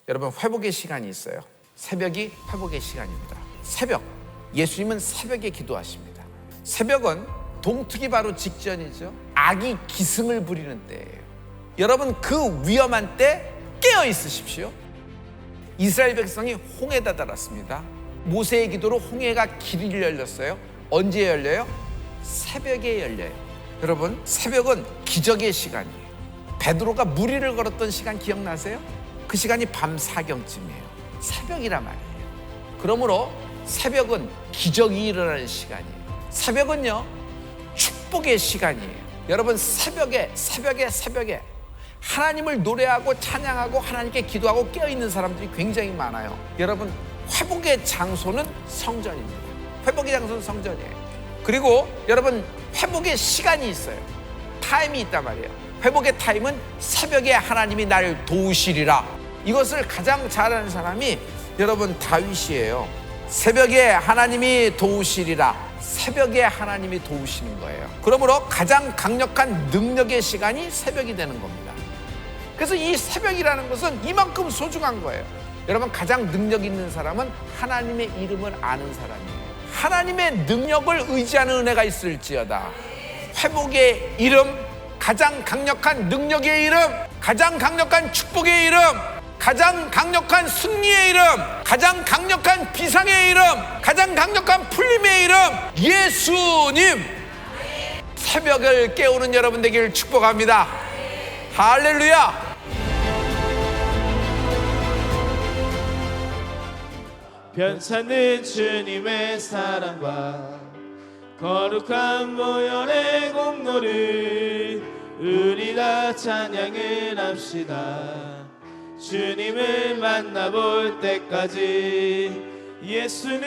여러분, 회복의 시간이 있어요. 새벽이 회복의 시간입니다. 새벽, 예수님은 새벽에 기도하십니다. 새벽은 동트기 바로 직전이죠. 악이 기승을 부리는 때예요. 여러분, 그 위험한 때 깨어 있으십시오. 이스라엘 백성이 홍해에 다다랐습니다. 모세의 기도로 홍해가 길이 열렸어요. 언제 열려요? 새벽에 열려요. 여러분, 새벽은 기적의 시간이에요. 베드로가 무리를 걸었던 시간 기억나세요? 그 시간이 밤 4경쯤이에요. 새벽이란 말이에요. 그러므로 새벽은 기적이 일어나는 시간이에요. 새벽은요, 축복의 시간이에요. 여러분, 새벽에 하나님을 노래하고 찬양하고 하나님께 기도하고 깨어있는 사람들이 굉장히 많아요. 여러분, 회복의 장소는 성전입니다. 회복의 장소는 성전이에요. 그리고 여러분, 회복의 시간이 있어요. 타임이 있단 말이에요. 회복의 타임은 새벽에 하나님이 나를 도우시리라. 이것을 가장 잘하는 사람이 여러분 다윗이에요. 새벽에 하나님이 도우시리라. 새벽에 하나님이 도우시는 거예요. 그러므로 가장 강력한 능력의 시간이 새벽이 되는 겁니다. 그래서 이 새벽이라는 것은 이만큼 소중한 거예요. 여러분, 가장 능력 있는 사람은 하나님의 이름을 아는 사람이에요. 하나님의 능력을 의지하는 은혜가 있을지어다. 회복의 이름, 가장 강력한 능력의 이름, 가장 강력한 축복의 이름, 가장 강력한 승리의 이름, 가장 강력한 비상의 이름, 가장 강력한 풀림의 이름, 예수님. 새벽을 깨우는 여러분 되기를 축복합니다. 할렐루야. 변찮는 주님의 사랑과 거룩한 보혈의 공로를 우리가 찬양을 합시다. 주님을 만나볼 때까지 예수는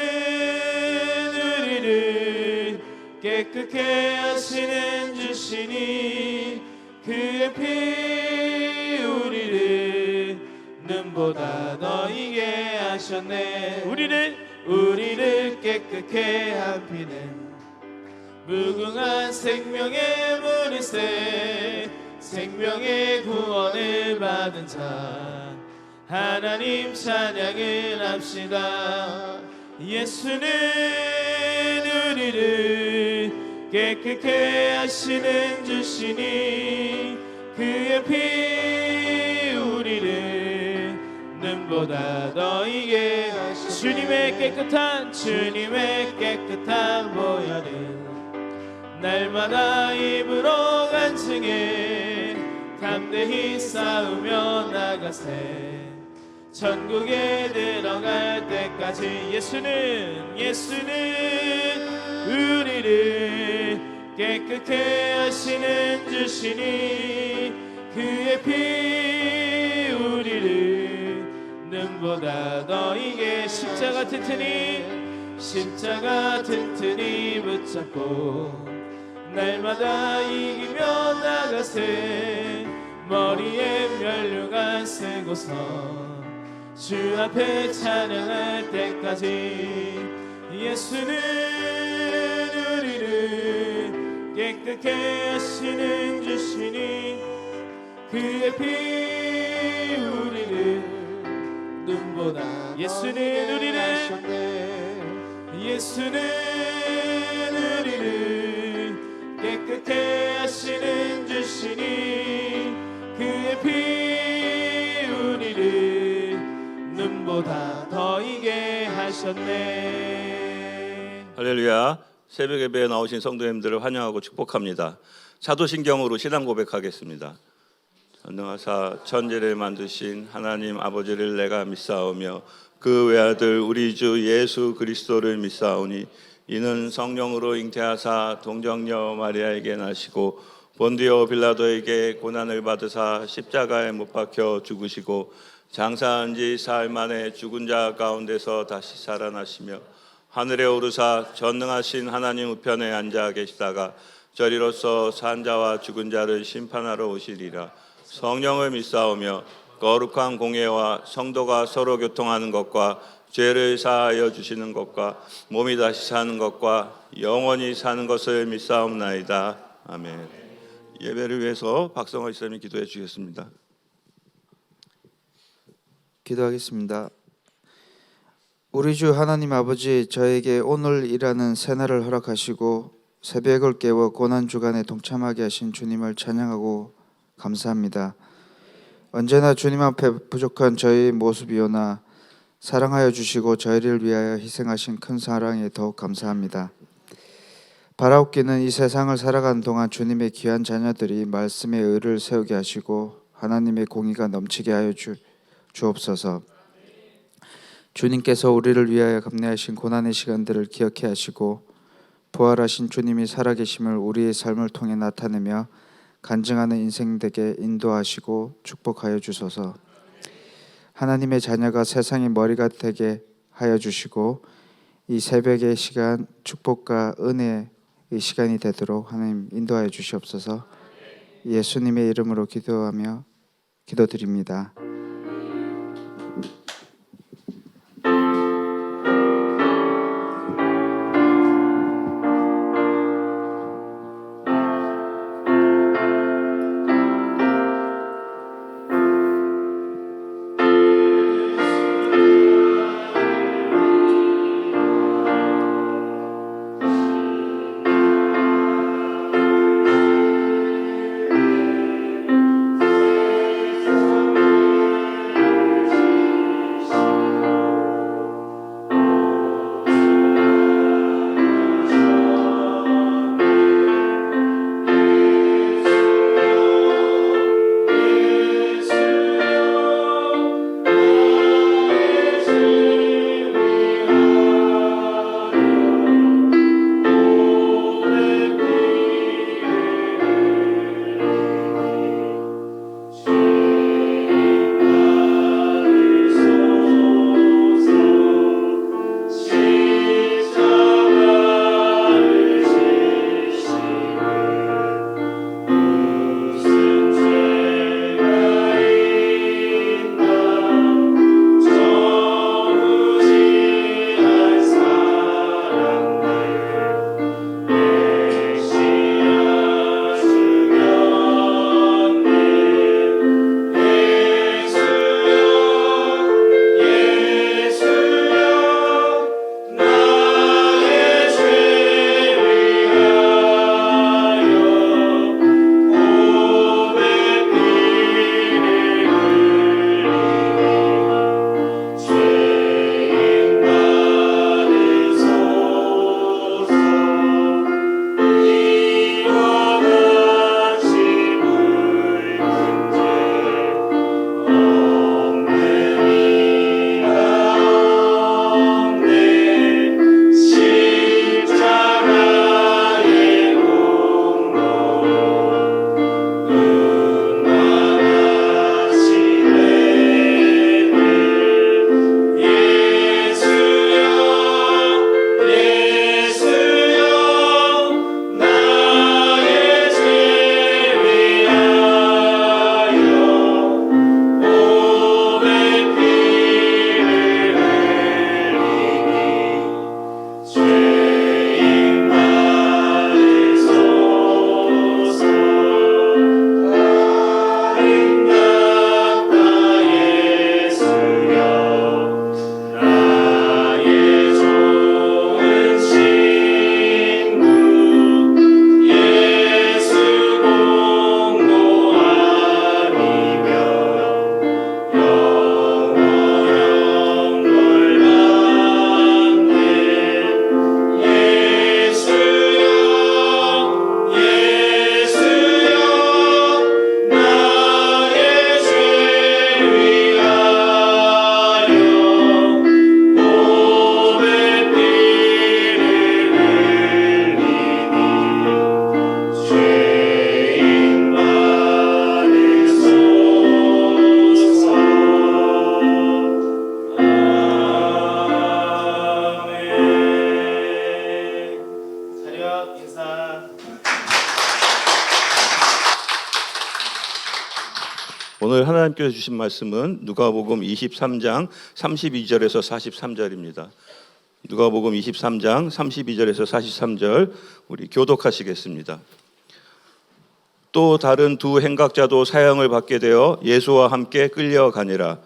우리를 깨끗게 하시는 주시니 그의 피 우리를 눈보다 너희게 하셨네. 우리를 깨끗게 한 피는 무궁한 생명의 물이세. 생명의 구원을 받은 자 하나님 찬양을 합시다. 예수는 우리를 깨끗게 하시는 주시니 그의 피 우리를 눈보다 너희게 하시네. 주님의 깨끗한 보혈을 날마다 입으로 간증해 담대히 싸우며 나가세. 천국에 들어갈 때까지 예수는 우리를 깨끗게 하시는 주시니 그의 피 우리를 눈보다 너희게 십자가 튼튼히 붙잡고 날마다 이기며 나가세. 머리에 면류관 쓰고서 주 앞에 찬양할 때까지 예수는 우리를 깨끗게 하시는 주시니 그의 피 우리를 눈보다 예수는 우리를 깨끗게 하시는 주시니 그의 피 우리를 눈보다 더 이게 하셨네. 할렐루야. 새벽 예배에 나오신 성도님들을 환영하고 축복합니다. 사도신경으로 신앙 고백하겠습니다. 전능하사 천지를 만드신 하나님 아버지를 내가 믿사오며 그 외아들 우리 주 예수 그리스도를 믿사오니 이는 성령으로 잉태하사 동정녀 마리아에게 나시고 본디오 빌라도에게 고난을 받으사 십자가에 못 박혀 죽으시고 장사한 지 사흘 만에 죽은 자 가운데서 다시 살아나시며 하늘에 오르사 전능하신 하나님 우편에 앉아 계시다가 저리로서 산 자와 죽은 자를 심판하러 오시리라. 성령을 믿사오며 거룩한 공예와 성도가 서로 교통하는 것과 죄를 사하여 주시는 것과 몸이 다시 사는 것과 영원히 사는 것을 믿사옵나이다. 아멘. 예배를 위해서 박성호 집사님이 기도해 주겠습니다. 기도하겠습니다. 우리 주 하나님 아버지, 저에게 오늘이라는 새날을 허락하시고 새벽을 깨워 고난주간에 동참하게 하신 주님을 찬양하고 감사합니다. 언제나 주님 앞에 부족한 저희의 모습이오나 사랑하여 주시고 저희를 위하여 희생하신 큰 사랑에 더욱 감사합니다. 바라옵기는 이 세상을 살아가는 동안 주님의 귀한 자녀들이 말씀의 의를 세우게 하시고 하나님의 공의가 넘치게 하여 주옵소서. 주님께서 우리를 위하여 감내하신 고난의 시간들을 기억해 하시고 부활하신 주님이 살아계심을 우리의 삶을 통해 나타내며 간증하는 인생 되게 인도하시고 축복하여 주소서. 하나님의 자녀가 세상의 머리가 되게 하여 주시고 이 새벽의 시간 축복과 은혜의 시간이 되도록 하나님 인도하여 주시옵소서. 예수님의 이름으로 기도하며 기도드립니다. 오늘 하나님께서 주신 말씀은 누가복음 23장 32절에서 43절입니다. 누가복음 23장 32절에서 43절 우리 교독하시겠습니다. 또 다른 두 행각자도 사형을 받게 되어 예수와 함께 끌려가니라.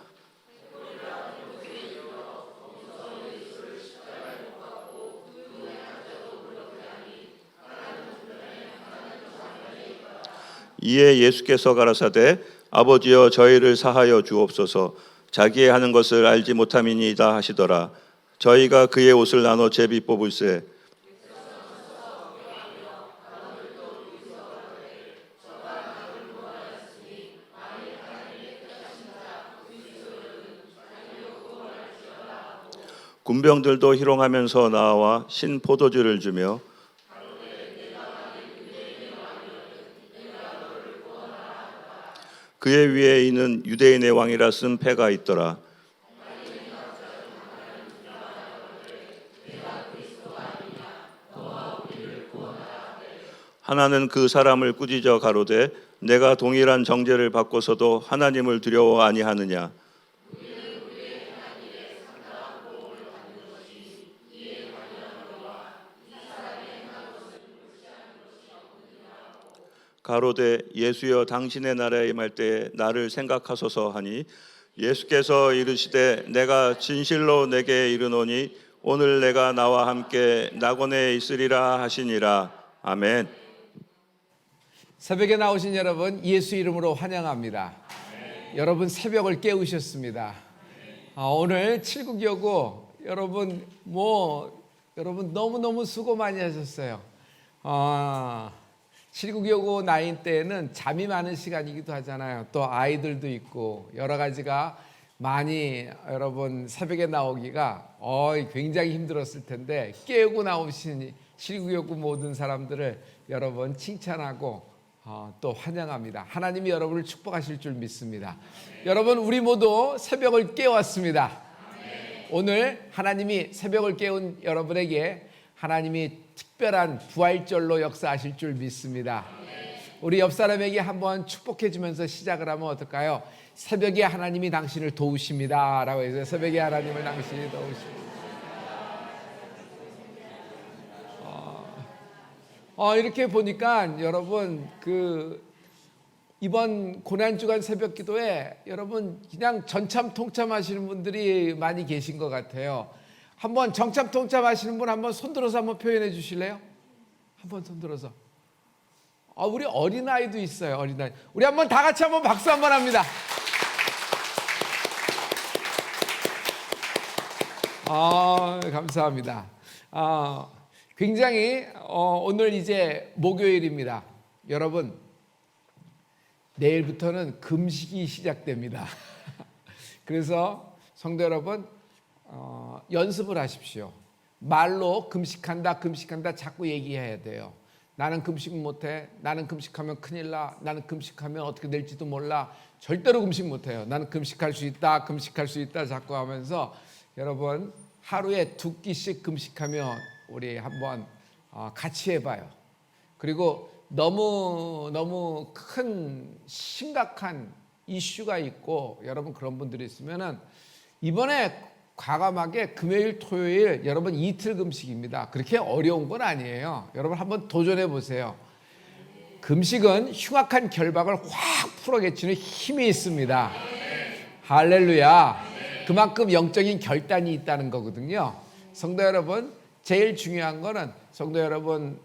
이에 예수께서 가라사대 아버지여 저희를 사하여 주옵소서. 자기의 하는 것을 알지 못함이니이다 하시더라. 저희가 그의 옷을 나눠 제비 뽑을세. 군병들도 희롱하면서 나와 신 포도주를 주며 그의 위에 있는 유대인의 왕이라 쓴 패가 있더라. 하나는 그 사람을 꾸짖어 가로되 내가 동일한 정죄를 받고서도 하나님을 두려워 아니하느냐. 가로되 예수여 당신의 나라에 임할 때에 나를 생각하소서 하니 예수께서 이르시되 내가 진실로 내게 이르노니 오늘 내가 나와 함께 낙원에 있으리라 하시니라. 아멘. 새벽에 나오신 여러분 예수 이름으로 환영합니다. 여러분 새벽을 깨우셨습니다. 오늘 칠국여고 여러분 여러분 너무너무 수고 많이 하셨어요. 칠국여고 나이 때에는 잠이 많은 시간이기도 하잖아요. 또 아이들도 있고 여러 가지가 많이 여러분 새벽에 나오기가 굉장히 힘들었을 텐데 깨우고 나오신 칠국여고 모든 사람들을 여러분 칭찬하고 또 환영합니다. 하나님이 여러분을 축복하실 줄 믿습니다. 여러분 우리 모두 새벽을 깨웠습니다. 오늘 하나님이 새벽을 깨운 여러분에게 하나님이 특별한 부활절로 역사하실 줄 믿습니다. 우리 옆 사람에게 한번 축복해 주면서 시작을 하면 어떨까요? 새벽에 하나님이 당신을 도우십니다 라고 해서 새벽에 하나님을 당신이 도우십니다. 이렇게 보니까 여러분 이번 고난주간 새벽 기도에 여러분 그냥 전참 통참 하시는 분들이 많이 계신 것 같아요. 한번 정참 통참 하시는 분 한번 손들어서 한번 표현해 주실래요? 한번 손들어서. 우리 어린아이도 있어요. 어린아이. 우리 한번 다 같이 한번 박수 한번 합니다. 감사합니다. 굉장히 오늘 이제 목요일입니다. 여러분 내일부터는 금식이 시작됩니다. 그래서 성도 여러분 연습을 하십시오. 말로 금식한다 자꾸 얘기해야 돼요. 나는 금식 못해. 나는 금식하면 큰일 나. 나는 금식하면 어떻게 될지도 몰라. 절대로 금식 못해요. 나는 금식할 수 있다 자꾸 하면서 여러분 하루에 2끼씩 금식하며 우리 한번 같이 해봐요. 그리고 너무 큰 심각한 이슈가 있고 여러분 그런 분들이 있으면은 이번에 과감하게 금요일 토요일 여러분 이틀 금식입니다. 그렇게 어려운 건 아니에요. 여러분 한번 도전해 보세요. 금식은 흉악한 결박을 확 풀어개치는 힘이 있습니다. 할렐루야. 그만큼 영적인 결단이 있다는 거거든요. 성도 여러분 제일 중요한 거는 성도 여러분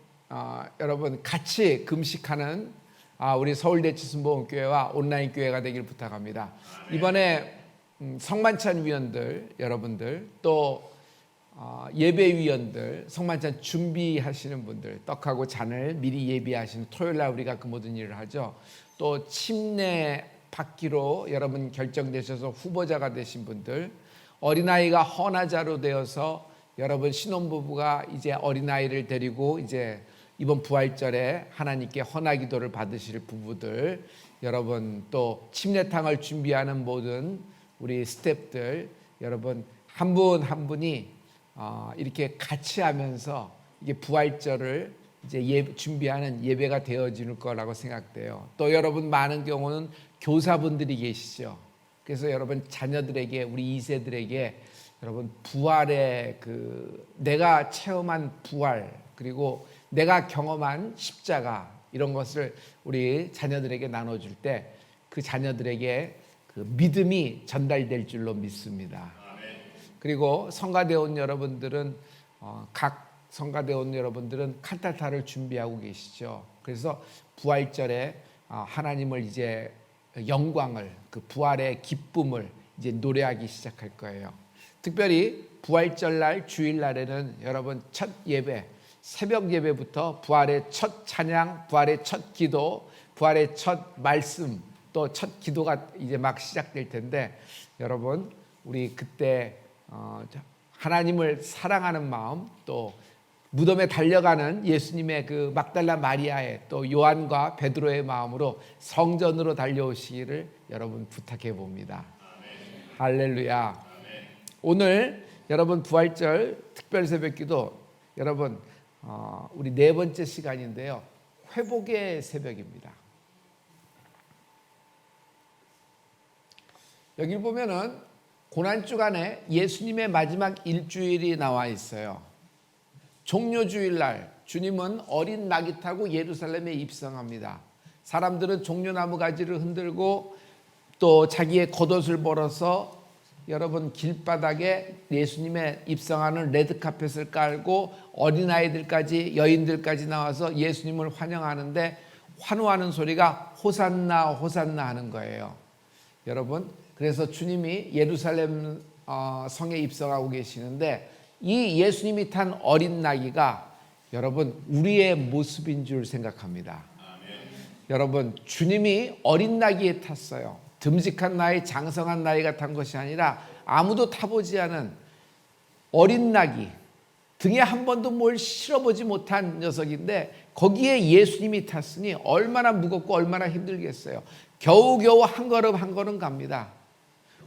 여러분 같이 금식하는 우리 서울대 지순복음교회와 온라인 교회가 되길 부탁합니다. 이번에 성만찬 위원들 여러분들 또 예배위원들 성만찬 준비하시는 분들 떡하고 잔을 미리 예비하시는 토요일날 우리가 그 모든 일을 하죠. 또 침례 받기로 여러분 결정되셔서 후보자가 되신 분들 어린아이가 헌화자로 되어서 여러분 신혼부부가 이제 어린아이를 데리고 이제 이번 부활절에 하나님께 헌화기도를 받으실 부부들 여러분 또 침례탕을 준비하는 모든 우리 스태프들 여러분 한 분 한 분이 이렇게 같이 하면서 이게 부활절을 이제 준비하는 예배가 되어질 거라고 생각돼요. 또 여러분 많은 경우는 교사분들이 계시죠. 그래서 여러분 자녀들에게 우리 2세들에게 여러분 부활의 내가 체험한 부활 그리고 내가 경험한 십자가 이런 것을 우리 자녀들에게 나눠줄 때 그 자녀들에게 그 믿음이 전달될 줄로 믿습니다. 그리고 성가대 온 여러분들은 각 성가대 온 여러분들은 칸타타를 준비하고 계시죠. 그래서 부활절에 하나님을 이제 영광을, 그 부활의 기쁨을 이제 노래하기 시작할 거예요. 특별히 부활절 날 주일날에는 여러분 첫 예배, 새벽 예배부터 부활의 첫 찬양, 부활의 첫 기도, 부활의 첫 말씀, 또 첫 기도가 이제 막 시작될 텐데, 여러분 우리 그때 하나님을 사랑하는 마음, 또 무덤에 달려가는 예수님의 그 막달라 마리아의, 또 요한과 베드로의 마음으로 성전으로 달려오시기를 여러분 부탁해 봅니다. 할렐루야. 오늘 여러분 부활절 특별 새벽기도, 여러분 우리 네 번째 시간인데요, 회복의 새벽입니다. 여기 보면은 고난주간에 예수님의 마지막 일주일이 나와 있어요. 종려주일날 주님은 어린 나귀 타고 예루살렘에 입성합니다. 사람들은 종려나무 가지를 흔들고 또 자기의 겉옷을 벌어서 여러분 길바닥에 예수님의 입성하는 레드카펫을 깔고 어린아이들까지, 여인들까지 나와서 예수님을 환영하는데, 환호하는 소리가 호산나 호산나 하는 거예요. 여러분, 그래서 주님이 예루살렘 성에 입성하고 계시는데, 이 예수님이 탄 어린 나귀가 여러분 우리의 모습인 줄 생각합니다. 여러분, 주님이 어린 나귀에 탔어요. 듬직한 나이, 장성한 나이가 탄 것이 아니라 아무도 타보지 않은 어린 나귀, 등에 한 번도 뭘 실어보지 못한 녀석인데 거기에 예수님이 탔으니 얼마나 무겁고 얼마나 힘들겠어요. 겨우겨우 한 걸음 한 걸음 갑니다.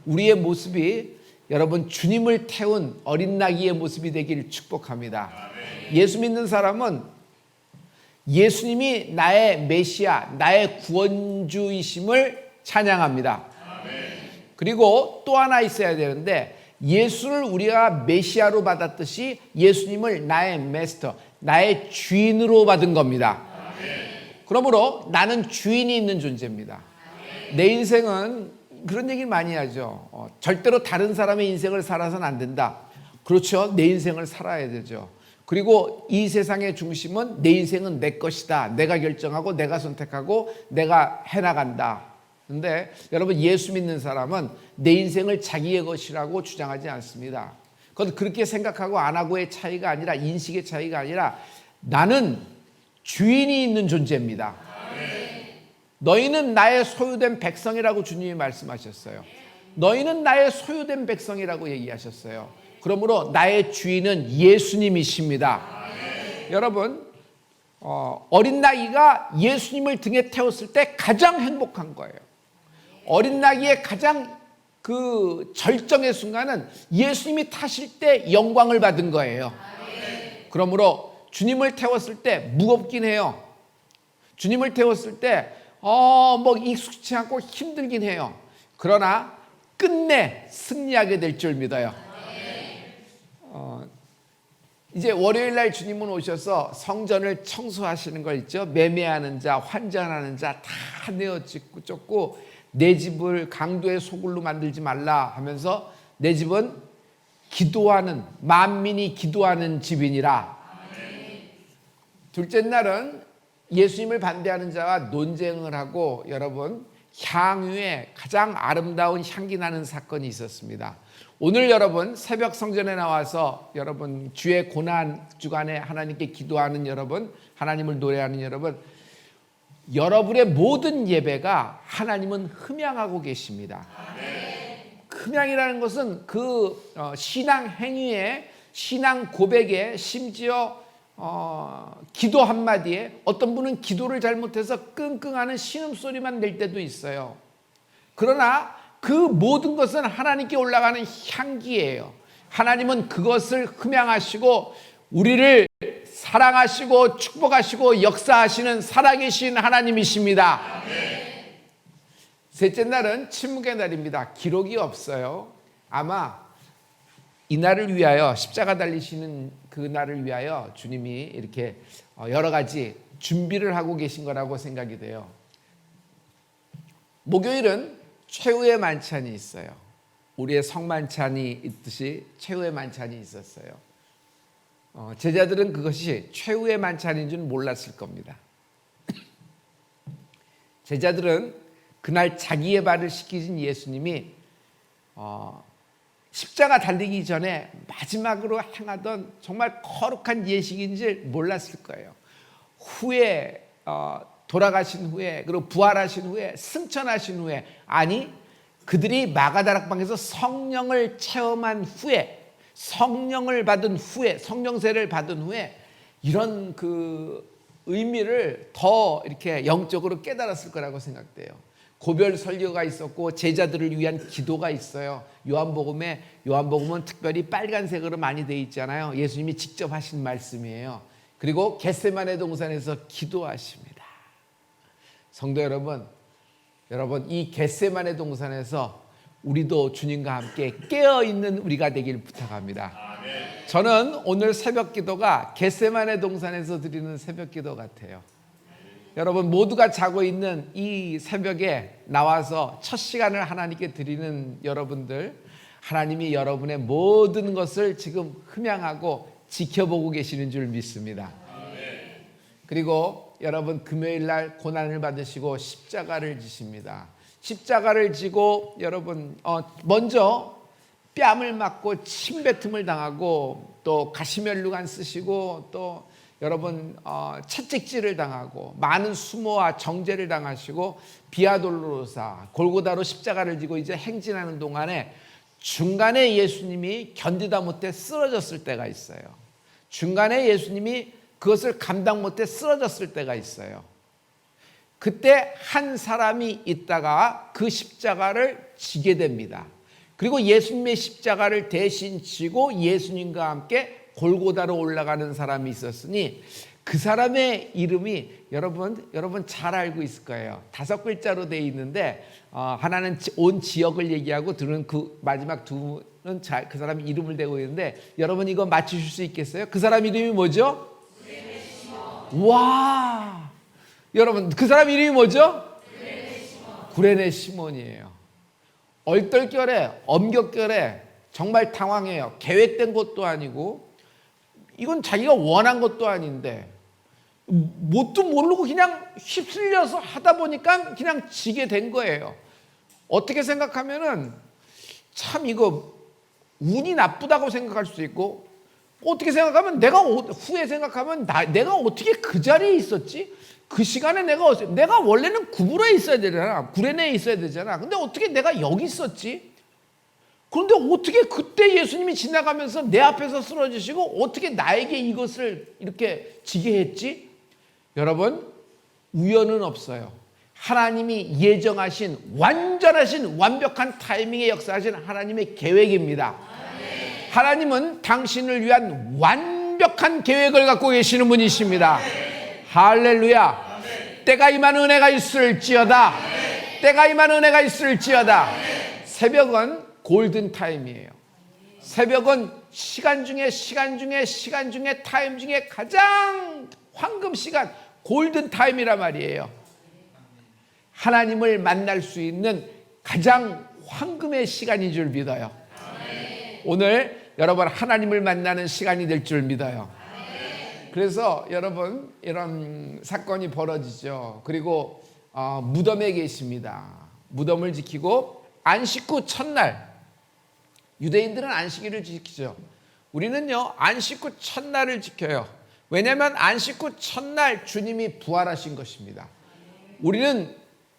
우리의 모습이 여러분 주님을 태운 어린 나귀의 모습이 되기를 축복합니다. 예수 믿는 사람은 예수님이 나의 메시아, 나의 구원주이심을 찬양합니다. 그리고 또 하나 있어야 되는데, 예수를 우리가 메시아로 받았듯이 예수님을 나의 마스터, 나의 주인으로 받은 겁니다. 그러므로 나는 주인이 있는 존재입니다. 내 인생은 그런 얘기를 많이 하죠. 절대로 다른 사람의 인생을 살아서는 안 된다. 그렇죠. 내 인생을 살아야 되죠. 그리고 이 세상의 중심은 내 인생은 내 것이다. 내가 결정하고 내가 선택하고 내가 해나간다. 근데 여러분, 예수 믿는 사람은 내 인생을 자기의 것이라고 주장하지 않습니다. 그건 그렇게 생각하고 안 하고의 차이가 아니라, 인식의 차이가 아니라, 나는 주인이 있는 존재입니다. 너희는 나의 소유된 백성이라고 주님이 말씀하셨어요. 너희는 나의 소유된 백성이라고 얘기하셨어요. 그러므로 나의 주인은 예수님이십니다. 여러분, 어린 나귀가 예수님을 등에 태웠을 때 가장 행복한 거예요. 어린 나귀의 가장 그 절정의 순간은 예수님이 타실 때 영광을 받은 거예요. 그러므로 주님을 태웠을 때 무겁긴 해요. 주님을 태웠을 때 뭐 익숙치 않고 힘들긴 해요. 그러나 끝내 승리하게 될 줄 믿어요. 이제 월요일 날 주님은 오셔서 성전을 청소하시는 거 있죠. 매매하는 자, 환전하는 자 다 내어 쫓고 내 집을 강도의 소굴로 만들지 말라 하면서 내 집은 기도하는, 만민이 기도하는 집이니라. 둘째 날은 예수님을 반대하는 자와 논쟁을 하고, 여러분 향유에 가장 아름다운 향기 나는 사건이 있었습니다. 오늘 여러분 새벽 성전에 나와서 여러분 주의 고난 주간에 하나님께 기도하는 여러분, 하나님을 노래하는 여러분, 여러분의 모든 예배가 하나님은 흠양하고 계십니다. 흠양이라는 것은 그 신앙 행위에, 신앙 고백에, 심지어 기도 한마디에, 어떤 분은 기도를 잘못해서 끙끙하는 신음소리만 낼 때도 있어요. 그러나 그 모든 것은 하나님께 올라가는 향기예요. 하나님은 그것을 흠양하시고 우리를 사랑하시고 축복하시고 역사하시는 살아계신 하나님이십니다. 셋째 날은 침묵의 날입니다. 기록이 없어요. 아마 이 날을 위하여, 십자가 달리시는 그 날을 위하여 주님이 이렇게 여러 가지 준비를 하고 계신 거라고 생각이 돼요. 목요일은 최후의 만찬이 있어요. 우리의 성만찬이 있듯이 최후의 만찬이 있었어요. 제자들은 그것이 최후의 만찬인 줄 몰랐을 겁니다. 제자들은 그날 자기의 발을 씻기신 예수님이 십자가 달리기 전에 마지막으로 행하던 정말 거룩한 예식인 줄 몰랐을 거예요. 후에 돌아가신 후에, 그리고 부활하신 후에, 승천하신 후에, 아니 그들이 마가다락방에서 성령을 체험한 후에, 성령을 받은 후에, 성령세를 받은 후에 이런 그 의미를 더 이렇게 영적으로 깨달았을 거라고 생각돼요. 고별 설교가 있었고 제자들을 위한 기도가 있어요. 요한복음은 특별히 빨간색으로 많이 돼 있잖아요. 예수님이 직접 하신 말씀이에요. 그리고 겟세마네 동산에서 기도하십니다. 성도 여러분, 이 겟세마네 동산에서 우리도 주님과 함께 깨어있는 우리가 되길 부탁합니다. 저는 오늘 새벽 기도가 겟세마네 동산에서 드리는 새벽 기도 같아요. 여러분 모두가 자고 있는 이 새벽에 나와서 첫 시간을 하나님께 드리는 여러분들, 하나님이 여러분의 모든 것을 지금 흠양하고 지켜보고 계시는 줄 믿습니다. 그리고 여러분 금요일 날 고난을 받으시고 십자가를 지십니다. 십자가를 지고 여러분 먼저 뺨을 맞고 침뱉음을 당하고 또 가시면류관 쓰시고 또 여러분 채찍질을 당하고 많은 수모와 정죄를 당하시고 비아돌로로사 골고다로 십자가를 지고 이제 행진하는 동안에 중간에 예수님이 견디다 못해 쓰러졌을 때가 있어요. 중간에 예수님이 그것을 감당 못해 쓰러졌을 때가 있어요. 그때 한 사람이 있다가 그 십자가를 지게 됩니다. 그리고 예수님의 십자가를 대신 지고 예수님과 함께 골고다로 올라가는 사람이 있었으니 그 사람의 이름이 여러분 잘 알고 있을 거예요. 5글자로 되어 있는데 하나는 온 지역을 얘기하고 둘은 그 마지막 두는 그 사람의 이름을 대고 있는데 여러분 이거 맞추실 수 있겠어요? 그 사람 이름이 뭐죠? 와, 여러분 그 사람 이름이 뭐죠? 구레네 시몬이에요. 얼떨결에 엄격결에 정말 당황해요. 계획된 것도 아니고 이건 자기가 원한 것도 아닌데 뭣도 모르고 그냥 휩쓸려서 하다 보니까 그냥 지게 된 거예요. 어떻게 생각하면은 참 이거 운이 나쁘다고 생각할 수 있고 어떻게 생각하면 후에 생각하면 내가 어떻게 그 자리에 있었지? 그 시간에 내가 원래는 구부러에 있어야 되잖아. 구레네에 있어야 되잖아. 근데 어떻게 내가 여기 있었지? 그런데 어떻게 그때 예수님이 지나가면서 내 앞에서 쓰러지시고 어떻게 나에게 이것을 이렇게 지게 했지? 여러분 우연은 없어요. 하나님이 예정하신 완전하신 완벽한 타이밍에 역사하신 하나님의 계획입니다. 하나님은 당신을 위한 완벽한 계획을 갖고 계시는 분이십니다. 할렐루야. 때가 임한 은혜가 있을지어다. 때가 임한 은혜가 있을지어다. 새벽은 골든타임이에요. 새벽은 시간 중에 타임 중에 가장 황금 시간, 골든타임이란 말이에요. 하나님을 만날 수 있는 가장 황금의 시간인 줄 믿어요. 오늘 여러분 하나님을 만나는 시간이 될 줄 믿어요. 그래서 여러분 이런 사건이 벌어지죠. 그리고 무덤에 계십니다. 무덤을 지키고 안식 후 첫날, 유대인들은 안식일을 지키죠. 우리는요 안식 후 첫날을 지켜요. 왜냐하면 안식 후 첫날 주님이 부활하신 것입니다. 우리는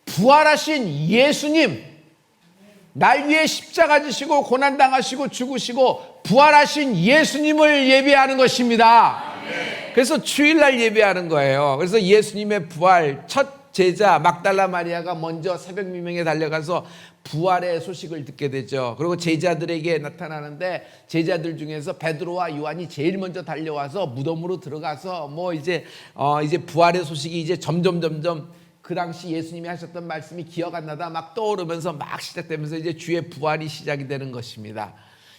부활하신 예수님, 날 위해 십자가 지시고 고난당하시고 죽으시고 부활하신 예수님을 예배하는 것입니다. 그래서 주일날 예배하는 거예요. 그래서 예수님의 부활, 첫 제자 막달라 마리아가 먼저 새벽 미명에 달려가서 부활의 소식을 듣게 되죠. 그리고 제자들에게 나타나는데 제자들 중에서 베드로와 요한이 제일 먼저 달려와서 무덤으로 들어가서 이제 부활의 소식이 이제 점점 그 당시 예수님이 하셨던 말씀이 기억 안 나다 막 떠오르면서 막 시작되면서 이제 주의 부활이 시작이 되는 것입니다.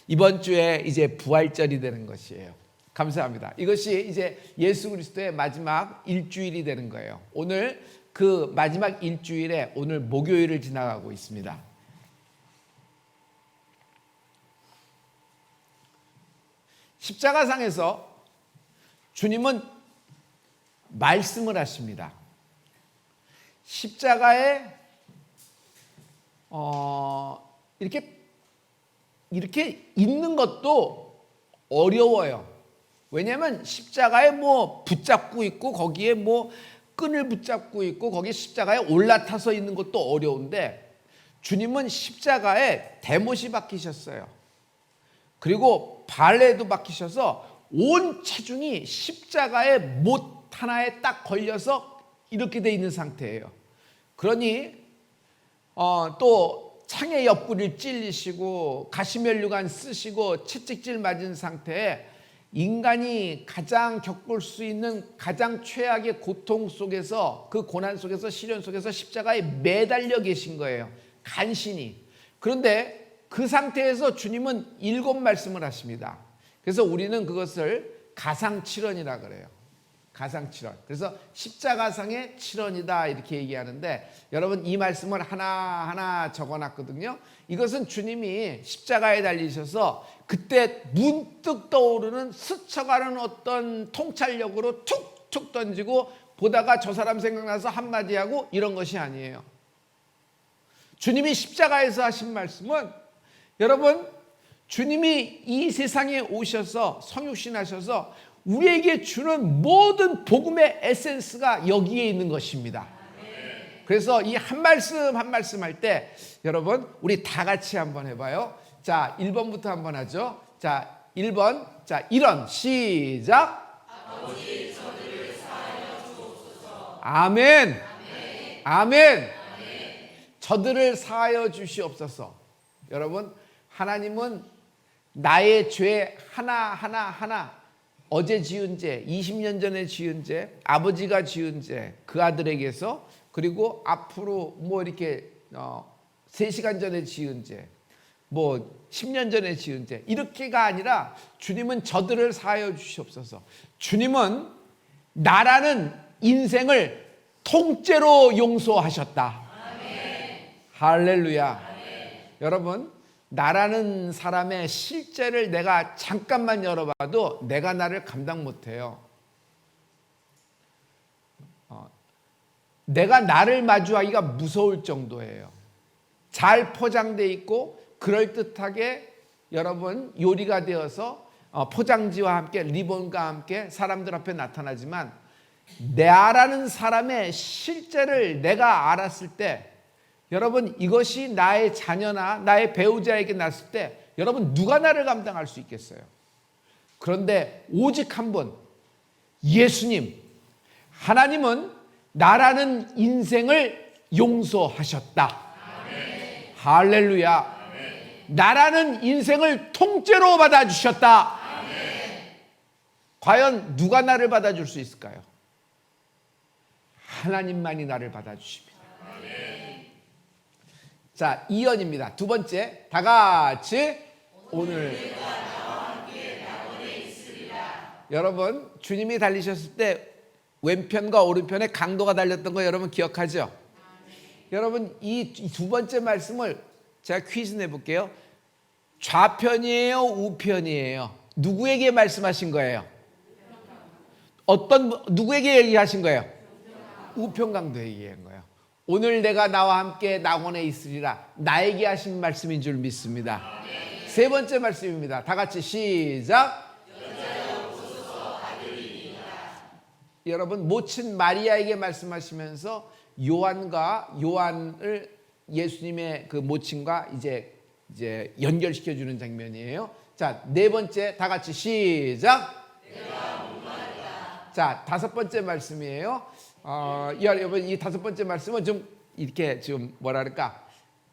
이번 주에 이제 부활절이 되는 것이에요. 감사합니다. 이것이 이제 예수 그리스도의 마지막 일주일이 되는 거예요. 오늘 그 마지막 일주일에 오늘 목요일을 지나가고 있습니다. 십자가상에서 주님은 말씀을 하십니다. 십자가에 이렇게 있는 것도 어려워요. 왜냐하면 십자가에 뭐 붙잡고 있고 거기에 뭐 끈을 붙잡고 있고 거기 십자가에 올라타서 있는 것도 어려운데 주님은 십자가에 대못이 박히셨어요. 그리고 발에도 박히셔서 온 체중이 십자가의 못 하나에 딱 걸려서 이렇게 돼 있는 상태예요. 그러니 또 창의 옆구리를 찔리시고 가시면류관 쓰시고 채찍질 맞은 상태에 인간이 가장 겪을 수 있는 가장 최악의 고통 속에서 그 고난 속에서 시련 속에서 십자가에 매달려 계신 거예요. 간신히. 그런데 그 상태에서 주님은 7 말씀을 하십니다. 그래서 우리는 그것을 가상칠언이라 그래요. 가상칠언. 그래서 십자가상의 칠언이다 이렇게 얘기하는데 여러분 이 말씀을 하나하나 적어놨거든요. 이것은 주님이 십자가에 달리셔서 그때 문득 떠오르는 스쳐가는 어떤 통찰력으로 툭툭 던지고 보다가 저 사람 생각나서 한마디 하고 이런 것이 아니에요. 주님이 십자가에서 하신 말씀은 여러분 주님이 이 세상에 오셔서 성육신 하셔서 우리에게 주는 모든 복음의 에센스가 여기에 있는 것입니다. 그래서 이 한 말씀 한 말씀 할 때 여러분 우리 다 같이 한번 해봐요. 자 1번부터 한번 하죠. 자 1번 자 1원 시작. 아버지 저들을 사하여 주옵소서. 아멘. 아멘. 저들을 사하여 주시옵소서. 여러분 하나님은 나의 죄 하나 어제 지은 죄, 20년 전에 지은 죄, 아버지가 지은 죄, 그 아들에게서 그리고 앞으로 뭐 이렇게 3시간 전에 지은 죄, 뭐 10년 전에 지은 죄 이렇게가 아니라 주님은 저들을 사하여 주시옵소서. 주님은 나라는 인생을 통째로 용서하셨다. 아멘. 할렐루야. 아멘. 여러분 나라는 사람의 실제를 내가 잠깐만 열어봐도 내가 나를 감당 못해요. 내가 나를 마주하기가 무서울 정도예요. 잘 포장되어 있고 그럴듯하게 여러분 요리가 되어서 포장지와 함께 리본과 함께 사람들 앞에 나타나지만 나라는 사람의 실제를 내가 알았을 때 여러분 이것이 나의 자녀나 나의 배우자에게 났을 때 여러분 누가 나를 감당할 수 있겠어요? 그런데 오직 한 분 예수님 하나님은 나라는 인생을 용서하셨다. 아멘. 할렐루야. 아멘. 나라는 인생을 통째로 받아주셨다. 아멘. 과연 누가 나를 받아줄 수 있을까요? 하나님만이 나를 받아주십니다. 자, 2연입니다. 두 번째, 다 같이 오늘 여러분 주님이 달리셨을 때 왼편과 오른편에 강도가 달렸던 거 여러분 기억하죠? 여러분 이 두 번째 말씀을 제가 퀴즈 내볼게요. 좌편이에요? 우편이에요? 누구에게 말씀하신 거예요? 누구에게 얘기하신 거예요? 우편강도에게 얘기한 거예요. 오늘 내가 나와 함께 낙원에 있으리라 나에게 하신 말씀인 줄 믿습니다. 아멘. 세 번째 말씀입니다. 다 같이 시작. 여러분 모친 마리아에게 말씀하시면서 요한을 예수님의 그 모친과 이제 연결시켜 주는 장면이에요. 자, 네 번째 다 같이 시작. 자, 다섯 번째 말씀이에요. 여러분 이 다섯 번째 말씀은 좀 이렇게 좀 뭐랄까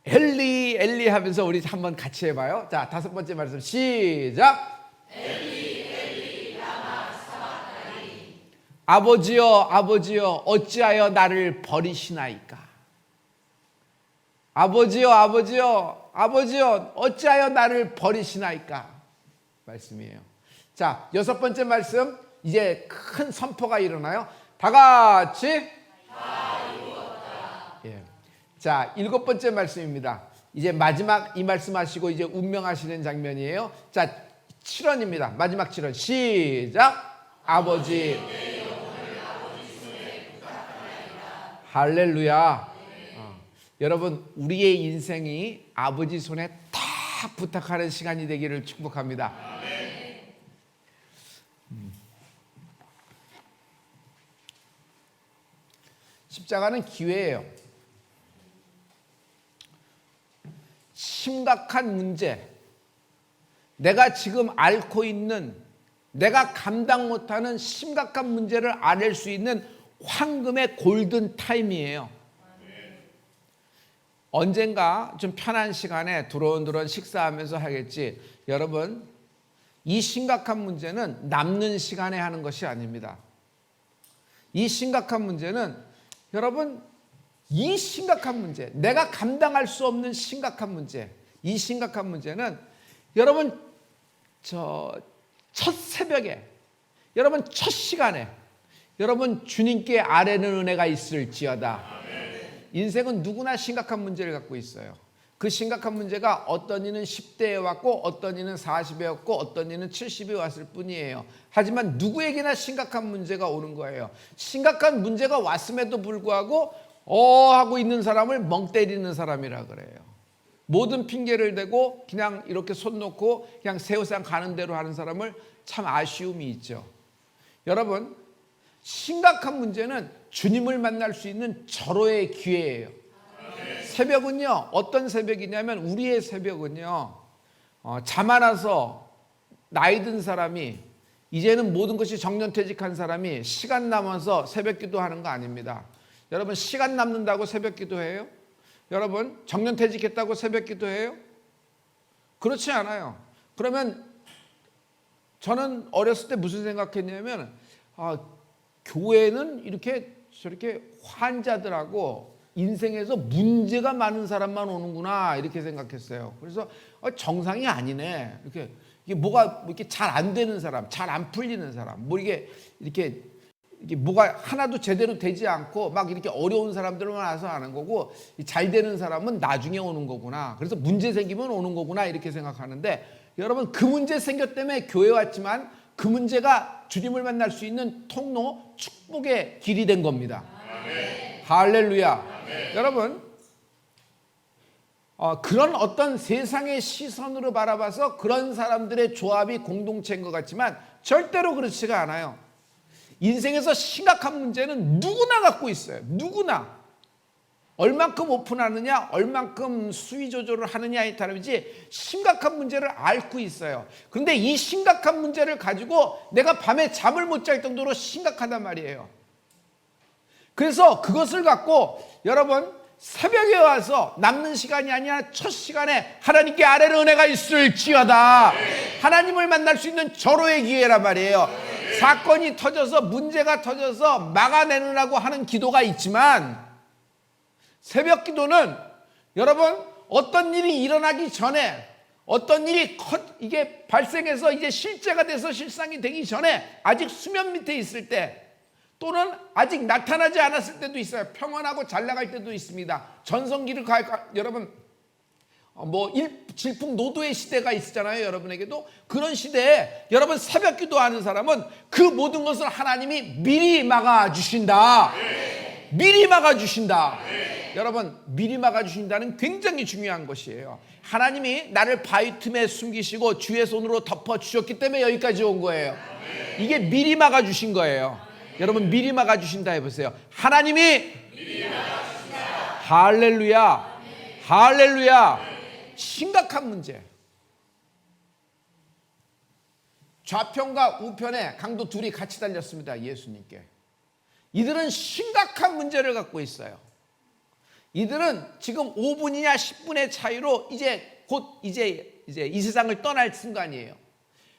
엘리 하면서 우리 한번 같이 해봐요. 자, 다섯 번째 말씀 시작. 엘리 라마 사박다니. 아버지여 어찌하여 나를 버리시나이까. 아버지여 어찌하여 나를 버리시나이까 말씀이에요. 자, 여섯 번째 말씀 이제 큰 선포가 일어나요. 다 같이 다 이루었다. 예. 자, 일곱 번째 말씀입니다. 이제 마지막 이 말씀하시고 이제 운명하시는 장면이에요. 자, 7원입니다. 마지막 7원 시작. 아버지 할렐루야. 여러분, 우리의 인생이 아버지 손에 다 부탁하는 시간이 되기를 축복합니다. 십자가는 기회예요. 심각한 문제, 내가 지금 앓고 있는, 내가 감당 못하는 심각한 문제를 앓을 수 있는 황금의 골든 타임이에요. 언젠가 좀 편한 시간에 두런두런 식사하면서 하겠지. 여러분, 이 심각한 문제는 남는 시간에 하는 것이 아닙니다. 이 심각한 문제는, 여러분, 이 심각한 문제, 내가 감당할 수 없는 심각한 문제, 이 심각한 문제는 여러분 첫 새벽에, 여러분 첫 시간에, 여러분 주님께 아뢰는 은혜가 있을지어다. 인생은 누구나 심각한 문제를 갖고 있어요. 그 심각한 문제가 어떤 이는 10대에 왔고 어떤 이는 40에 왔고 어떤 이는 70에 왔을 뿐이에요. 하지만 누구에게나 심각한 문제가 오는 거예요. 심각한 문제가 왔음에도 불구하고 하고 있는 사람을 멍 때리는 사람이라 그래요. 모든 핑계를 대고 그냥 이렇게 손 놓고 그냥 새우상 가는 대로 하는 사람을 참 아쉬움이 있죠. 여러분, 심각한 문제는 주님을 만날 수 있는 절호의 기회예요. 새벽은요, 어떤 새벽이냐면 우리의 새벽은요, 잠 안 와서 나이 든 사람이, 이제는 모든 것이 정년퇴직한 사람이 시간 남아서 새벽 기도하는 거 아닙니다. 여러분, 시간 남는다고 새벽 기도해요? 여러분, 정년퇴직했다고 새벽 기도해요? 그렇지 않아요. 그러면 저는 어렸을 때 무슨 생각했냐면, 교회는 이렇게 저렇게 환자들하고 인생에서 문제가 많은 사람만 오는구나, 이렇게 생각했어요. 그래서 정상이 아니네. 이게 뭐가 이렇게 잘 안 되는 사람, 잘 안 풀리는 사람, 뭐 이렇게 뭐가 하나도 제대로 되지 않고 막 이렇게 어려운 사람들만 와서 하는 거고, 잘 되는 사람은 나중에 오는 거구나. 그래서 문제 생기면 오는 거구나, 이렇게 생각하는데, 여러분, 그 문제 생겼다며 교회 왔지만 그 문제가 주님을 만날 수 있는 통로, 축복의 길이 된 겁니다. 아멘. 할렐루야. 아멘. 여러분, 그런 어떤 세상의 시선으로 바라봐서 그런 사람들의 조합이 공동체인 것 같지만 절대로 그렇지가 않아요. 인생에서 심각한 문제는 누구나 갖고 있어요. 누구나. 얼만큼 오픈하느냐, 얼만큼 수위 조절을 하느냐에 따르지 심각한 문제를 앓고 있어요. 그런데 이 심각한 문제를 가지고 내가 밤에 잠을 못 잘 정도로 심각하단 말이에요. 그래서 그것을 갖고 여러분, 새벽에 와서 남는 시간이 아니라 첫 시간에 하나님께 아뢰는 은혜가 있을지어다. 하나님을 만날 수 있는 절호의 기회란 말이에요. 사건이 터져서, 문제가 터져서 막아내느라고 하는 기도가 있지만, 새벽 기도는 여러분, 어떤 일이 일어나기 전에, 어떤 일이 이게 발생해서 이제 실제가 돼서 실상이 되기 전에 아직 수면 밑에 있을 때, 또는 아직 나타나지 않았을 때도 있어요. 평안하고 잘 나갈 때도 있습니다. 전성기를 여러분, 질풍노도의 시대가 있었잖아요. 여러분에게도 그런 시대에 여러분, 새벽 기도하는 사람은 그 모든 것을 하나님이 미리 막아주신다. 미리 막아주신다. 여러분, 미리 막아주신다는 굉장히 중요한 것이에요. 하나님이 나를 바위 틈에 숨기시고 주의 손으로 덮어주셨기 때문에 여기까지 온 거예요. 이게 미리 막아주신 거예요. 여러분, 미리 막아주신다 해보세요. 하나님이 미리 막아주신다. 할렐루야. 할렐루야. 심각한 문제. 좌편과 우편에 강도 둘이 같이 달렸습니다. 예수님께. 이들은 심각한 문제를 갖고 있어요. 이들은 지금 5분이냐 10분의 차이로 이제 곧 이 세상을 떠날 순간이에요.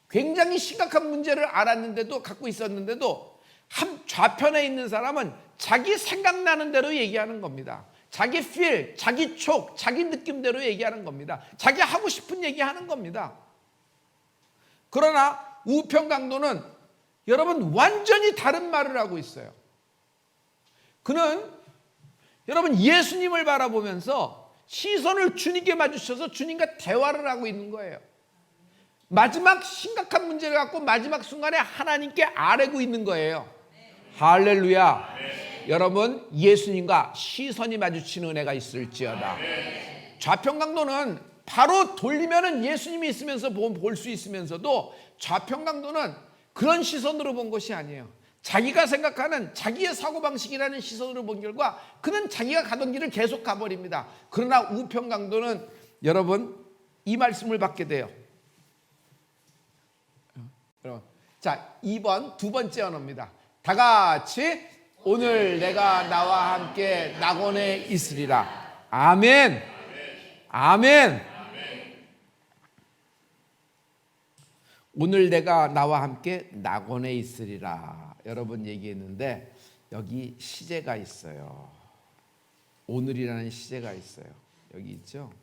굉장히 심각한 문제를 알았는데도, 갖고 있었는데도, 한 좌편에 있는 사람은 자기 생각나는 대로 얘기하는 겁니다. 자기 feel, 자기 촉, 자기 느낌대로 얘기하는 겁니다. 자기 하고 싶은 얘기 하는 겁니다. 그러나 우편 강도는 여러분, 완전히 다른 말을 하고 있어요. 그는 여러분, 예수님을 바라보면서 시선을 주님께 맞추셔서 주님과 대화를 하고 있는 거예요. 마지막 심각한 문제를 갖고 마지막 순간에 하나님께 아뢰고 있는 거예요. 할렐루야. 여러분 예수님과 시선이 마주치는 은혜가 있을지어다. 좌편강도는 바로 돌리면은 예수님이 있으면서 볼 수 있으면서도 좌편강도는 그런 시선으로 본 것이 아니에요. 자기가 생각하는 자기의 사고방식이라는 시선으로 본 결과 그는 자기가 가던 길을 계속 가버립니다. 그러나 우편강도는 여러분 이 말씀을 받게 돼요. 자, 2번 두 번째 언어입니다. 다 같이 오늘 내가 나와 함께 낙원에 있으리라. 아멘. 아멘. 오늘 내가 나와 함께 낙원에 있으리라. 여러분 얘기했는데 여기 시제가 있어요. 오늘이라는 시제가 있어요. 여기 있죠.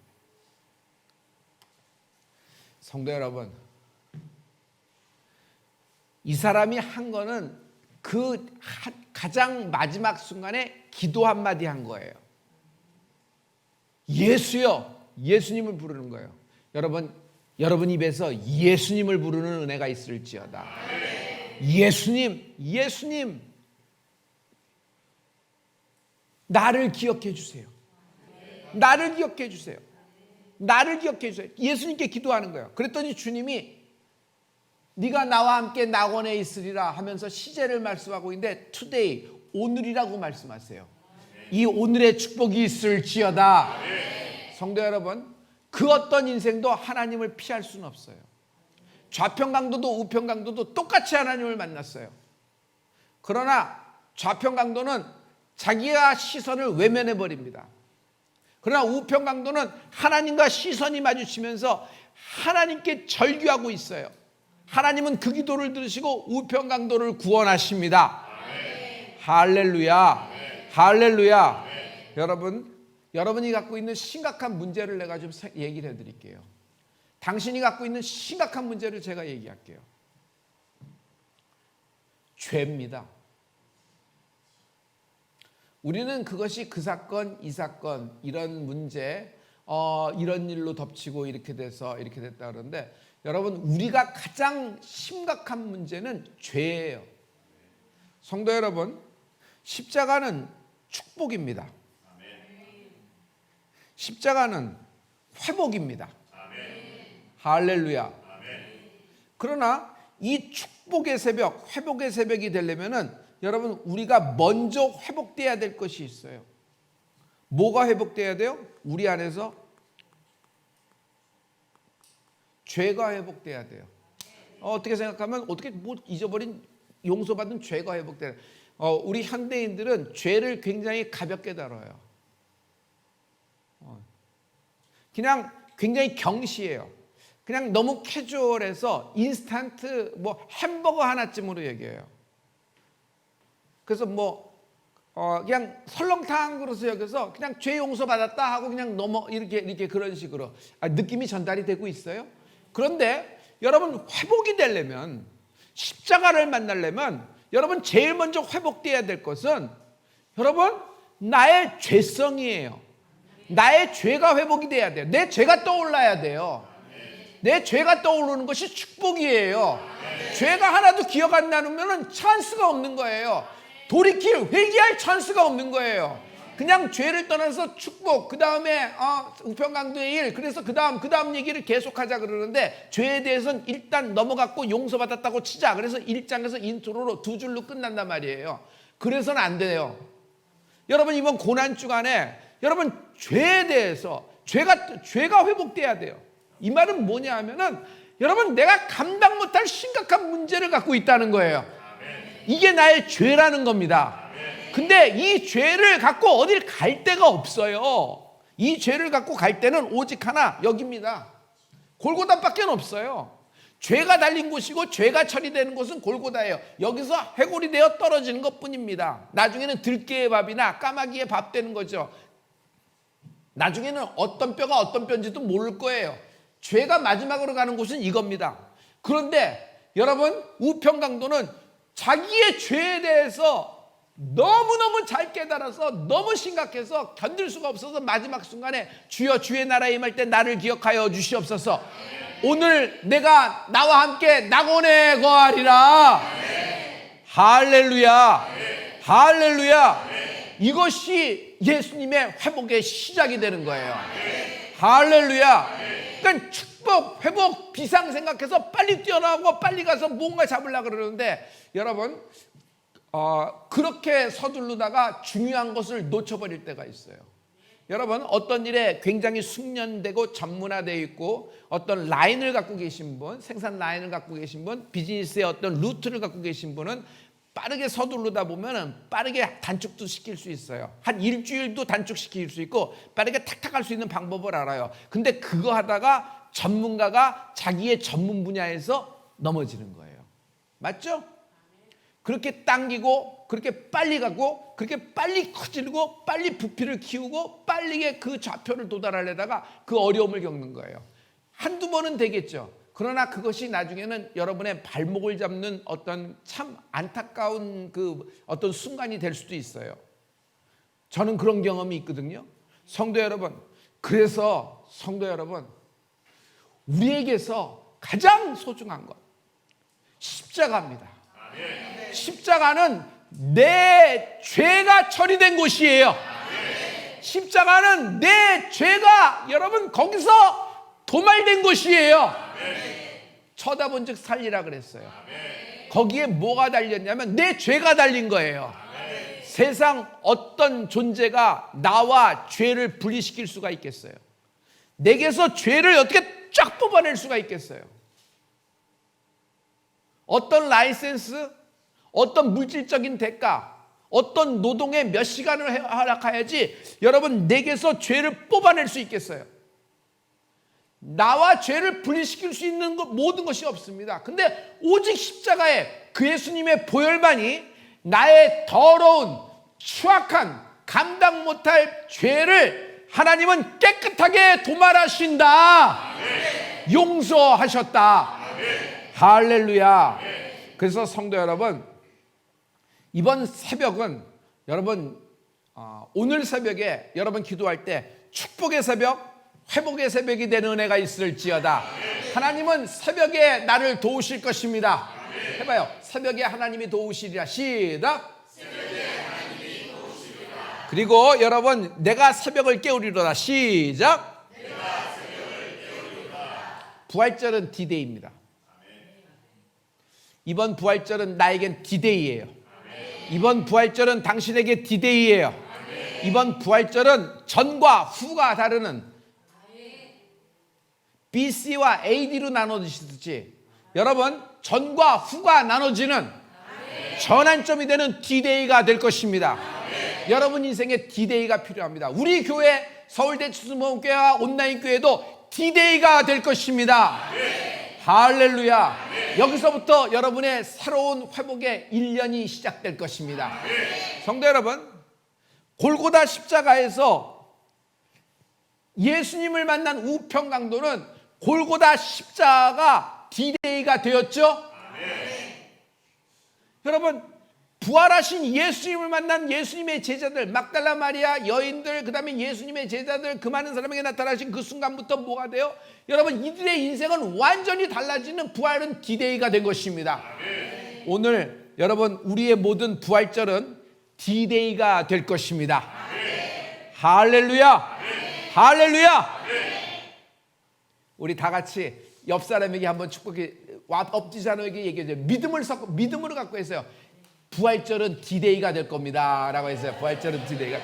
성도 여러분, 이 사람이 한 거는 그 가장 마지막 순간에 기도 한마디 한 거예요. 예수여, 예수님을 부르는 거예요. 여러분 입에서 예수님을 부르는 은혜가 있을지어다. 예수님, 예수님, 나를 기억해 주세요. 나를 기억해 주세요. 나를 기억해 주세요. 예수님께 기도하는 거예요. 그랬더니 주님이 네가 나와 함께 낙원에 있으리라 하면서 시제를 말씀하고 있는데 today, 오늘이라고 말씀하세요. 이 오늘의 축복이 있을지어다. 성도 여러분, 그 어떤 인생도 하나님을 피할 수는 없어요. 좌편강도도 우편강도도 똑같이 하나님을 만났어요. 그러나 좌편강도는 자기가 시선을 외면해 버립니다. 그러나 우편강도는 하나님과 시선이 마주치면서 하나님께 절규하고 있어요. 하나님은 그 기도를 들으시고 우편강도를 구원하십니다. 할렐루야. 할렐루야. 여러분이 갖고 있는 심각한 문제를 내가 좀 얘기를 해드릴게요. 당신이 갖고 있는 심각한 문제를 제가 얘기할게요. 죄입니다. 우리는 그것이 그 사건, 이 사건, 이런 문제, 이런 일로 덮치고 이렇게 돼서 이렇게 됐다 그러는데 여러분, 우리가 가장 심각한 문제는 죄예요. 성도 여러분, 십자가는 축복입니다. 십자가는 회복입니다. 할렐루야. 그러나 이 축복의 새벽, 회복의 새벽이 되려면은 여러분, 우리가 먼저 회복돼야 될 것이 있어요. 뭐가 회복돼야 돼요? 우리 안에서 죄가 회복돼야 돼요. 어떻게 생각하면 어떻게 뭐 잊어버린 용서받은 죄가 회복돼야 돼요. 우리 현대인들은 죄를 굉장히 가볍게 다뤄요. 그냥 굉장히 경시해요. 그냥 너무 캐주얼해서 인스턴트 뭐 햄버거 하나쯤으로 얘기해요. 그래서 그냥 설렁탕 그릇을 여겨서 그냥 죄 용서 받았다 하고 그냥 이렇게 그런 식으로 느낌이 전달이 되고 있어요. 그런데 여러분, 회복이 되려면, 십자가를 만나려면 여러분 제일 먼저 회복돼야 될 것은 여러분 나의 죄성이에요. 나의 죄가 회복이 돼야 돼요. 내 죄가 떠올라야 돼요. 내 죄가 떠오르는 것이 축복이에요. 죄가 하나도 기억 안 나면 찬스가 없는 거예요. 돌이킬, 회개할 찬스가 없는 거예요. 그냥 죄를 떠나서 축복, 그 다음에 우편강도의 일, 그래서 그 다음 얘기를 계속하자 그러는데 죄에 대해서는 일단 넘어갔고 용서받았다고 치자. 그래서 1장에서 인트로로 2줄로 끝난단 말이에요. 그래서는 안 돼요. 여러분, 이번 고난 주간에 여러분 죄에 대해서 죄가 회복돼야 돼요. 이 말은 뭐냐 하면은 여러분, 내가 감당 못할 심각한 문제를 갖고 있다는 거예요. 이게 나의 죄라는 겁니다. 근데 이 죄를 갖고 어딜 갈 데가 없어요. 이 죄를 갖고 갈 데는 오직 하나, 여기입니다. 골고다밖에 없어요. 죄가 달린 곳이고 죄가 처리되는 곳은 골고다예요. 여기서 해골이 되어 떨어지는 것뿐입니다. 나중에는 들깨의 밥이나 까마귀의 밥 되는 거죠. 나중에는 어떤 뼈가 어떤 뼈인지도 모를 거예요. 죄가 마지막으로 가는 곳은 이겁니다. 그런데 여러분, 우편강도는 자기의 죄에 대해서 너무너무 잘 깨달아서 너무 심각해서 견딜 수가 없어서 마지막 순간에 주여 주의 나라에 임할 때 나를 기억하여 주시옵소서. 오늘 내가 나와 함께 낙원에 거하리라. 할렐루야. 할렐루야. 이것이 예수님의 회복의 시작이 되는 거예요. 할렐루야. 그러니까 축복, 회복, 비상 생각해서 빨리 뛰어나오고 빨리 가서 뭔가 잡으려고 그러는데 여러분 그렇게 서두르다가 중요한 것을 놓쳐버릴 때가 있어요. 여러분 어떤 일에 굉장히 숙련되고 전문화되어 있고 어떤 라인을 갖고 계신 분, 생산 라인을 갖고 계신 분, 비즈니스의 어떤 루트를 갖고 계신 분은 빠르게 서두르다 보면은 빠르게 단축도 시킬 수 있어요. 한 일주일도 단축시킬 수 있고 빠르게 탁탁 할 수 있는 방법을 알아요. 근데 그거 하다가 전문가가 자기의 전문 분야에서 넘어지는 거예요. 맞죠? 그렇게 당기고 그렇게 빨리 가고 그렇게 빨리 커지고 빨리 부피를 키우고 빨리 그 좌표를 도달하려다가 그 어려움을 겪는 거예요. 한두 번은 되겠죠. 그러나 그것이 나중에는 여러분의 발목을 잡는 어떤 참 안타까운 그 어떤 순간이 될 수도 있어요. 저는 그런 경험이 있거든요. 성도 여러분, 그래서 성도 여러분, 우리에게서 가장 소중한 것 십자가입니다. 십자가는 내 죄가 처리된 곳이에요. 십자가는 내 죄가 여러분 거기서 도말된 곳이에요. 쳐다본 즉 살리라 그랬어요. 거기에 뭐가 달렸냐면 내 죄가 달린 거예요. 세상 어떤 존재가 나와 죄를 분리시킬 수가 있겠어요? 내게서 죄를 어떻게 쫙 뽑아낼 수가 있겠어요? 어떤 라이센스, 어떤 물질적인 대가, 어떤 노동에 몇 시간을 허락해야지 여러분 내게서 죄를 뽑아낼 수 있겠어요? 나와 죄를 분리시킬 수 있는 것, 모든 것이 없습니다. 근데 오직 십자가에 그 예수님의 보혈만이 나의 더러운 추악한 감당 못할 죄를 하나님은 깨끗하게 도말하신다. 용서하셨다. 할렐루야. 그래서 성도 여러분, 이번 새벽은 여러분 오늘 새벽에 여러분 기도할 때 축복의 새벽, 회복의 새벽이 되는 은혜가 있을지어다. 하나님은 새벽에 나를 도우실 것입니다. 해봐요. 새벽에 하나님이 도우시리라. 시작. 그리고 여러분 내가 새벽을 깨우리로다. 시작. 부활절은 디데이입니다. 이번 부활절은 나에겐 디데이예요. 이번 부활절은 당신에게 디데이예요. 이번 부활절은 전과 후가 다르는 BC와 AD로 나눠지듯이 여러분 전과 후가 나눠지는 전환점이 되는 디데이가 될 것입니다. 여러분 인생에 디데이가 필요합니다. 우리 교회 서울대 추수모험교회와 온라인 교회도 디데이가 될 것입니다. 할렐루야. 여기서부터 여러분의 새로운 회복의 1년이 시작될 것입니다. 성도 여러분, 골고다 십자가에서 예수님을 만난 우평강도는 골고다 십자가 디데이가 되었죠. 여러분 부활하신 예수님을 만난 예수님의 제자들, 막달라 마리아, 여인들, 그 다음에 예수님의 제자들, 그 많은 사람에게 나타나신 그 순간부터 뭐가 돼요? 여러분 이들의 인생은 완전히 달라지는 부활은 디데이가 된 것입니다. 오늘 여러분 우리의 모든 부활절은 디데이가 될 것입니다. 할렐루야. 할렐루야. 우리 다 같이 옆 사람에게 한번 축복해, 엎지 사람에게 얘기해줘요. 믿음으로 갖고 있어요. 부활절은 디데이가 될 겁니다 라고 했어요. 부활절은 디데이가.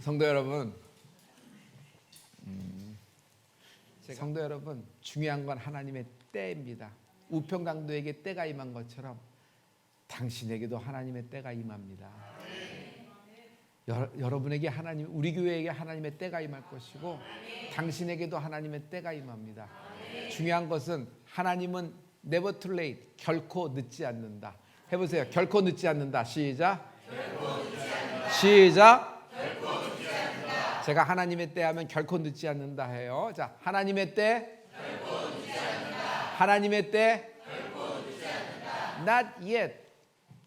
성도 여러분, 성도 여러분, 중요한 건 하나님의 때입니다. 우평강도에게 때가 임한 것처럼 당신에게도 하나님의 때가 임합니다. 여러분에게 하나님, 우리 교회에게 하나님의 때가 임할 것이고 당신에게도 하나님의 때가 임합니다. 중요한 것은 하나님은 never too late, 결코 늦지 않는다. 해보세요. 결코 늦지 않는다. 시작. 시작. 제가 하나님의 때 하면 결코 늦지 않는다 해요. 자, 하나님의 때, 하나님의 때, not yet.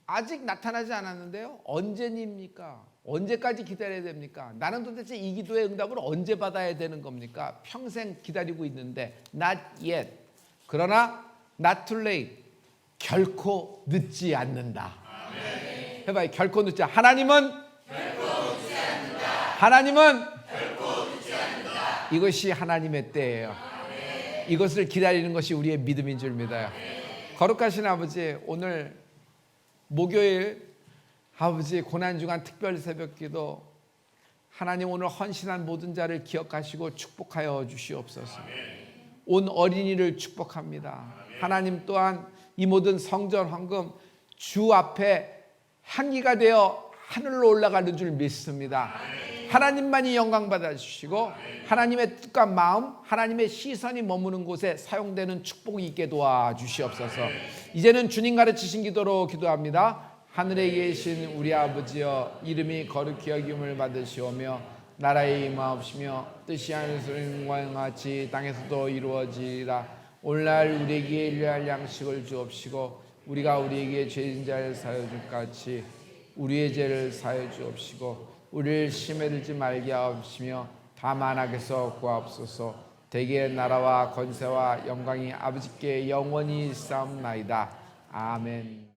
아직 나타나지 않았는데요. 언제입니까? 언제까지 기다려야 됩니까? 나는 도대체 이 기도의 응답을 언제 받아야 되는 겁니까? 평생 기다리고 있는데 not yet. 그러나 not too late. 결코 늦지 않는다. 해봐요. 결코 늦지 않는다. 하나님은 결코 늦지 않는다. 이것이 하나님의 때예요. 이것을 기다리는 것이 우리의 믿음인 줄 믿어요. 거룩하신 아버지, 오늘 목요일 아버지 고난주간 특별 새벽기도 하나님 오늘 헌신한 모든 자를 기억하시고 축복하여 주시옵소서. 온 어린이를 축복합니다. 하나님 또한 이 모든 성전 헌금 주 앞에 향기가 되어 하늘로 올라가는 줄 믿습니다. 하나님만이 영광 받아 주시고 하나님의 뜻과 마음, 하나님의 시선이 머무는 곳에 사용되는 축복이 있게 도와주시옵소서. 이제는 주님 가르치신 기도로 기도합니다. 하늘에 계신 우리 아버지여, 이름이 거룩히 여김을 받으시오며 나라의 임하옵시며 뜻이 하늘에서 같이 땅에서도 이루어지리라. 오늘날 우리에게 일할 양식을 주옵시고 우리가 우리에게 죄진 자를 사여 줄 같이 우리의 죄를 사여 주옵시고 우리를 시험에 들지 말게 하옵시며 다만 악에서 구하옵소서. 대개의 나라와 권세와 영광이 아버지께 영원히 있사옵나이다. 아멘.